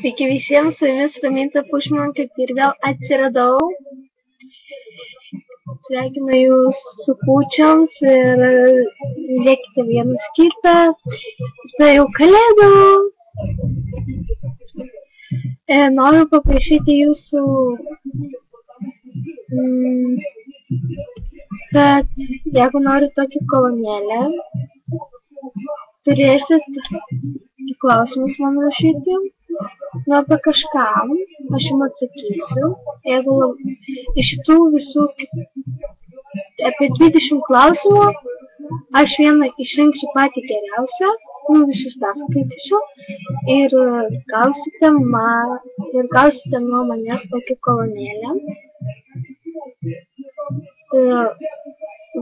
Sveiki visiems, su jumis Raminta Pušman, kaip ir vėl atsiradau. Sveikinu jūs su kūčioms ir žiūrėkite vienas kitą. Štai jau kalėdos. Noriu paprašyti jūsų, kad jeigu noriu tokią kolonėlę, turėsit klausimus man rašyti. Nu, apie kažką, aš jums atsakysiu. Jeigu iš šitų visų apie 20 klausimų, aš vieną išrinksiu patį geriausią, visus perskaitysiu ir gausite nuo manęs tokią kolonėlę.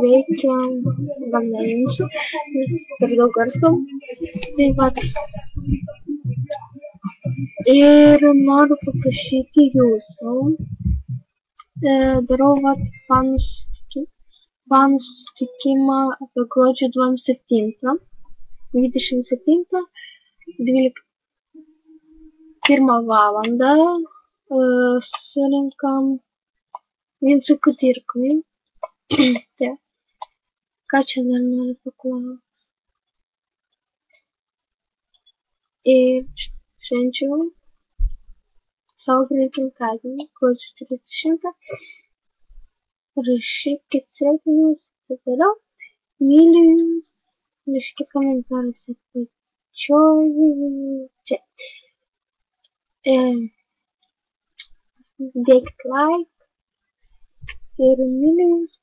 Veikia, gal neimsiu, per daug garso. Tai vat. Ir noriu paprašyti jūsų, darau fanų susitikimą apie gruodžio 27, 1 valandą, susirinkam Vincui Kudirkai. Ką čia dar noriu paklausti? Ir švenčiu savo gimtadienį, gruodžio 30. Rašykit sveikinimus ir taip toliau. Myliu jūs. Rašykit komentaruose apačioje. Čia. Dėkit like. Ir myliu jūs.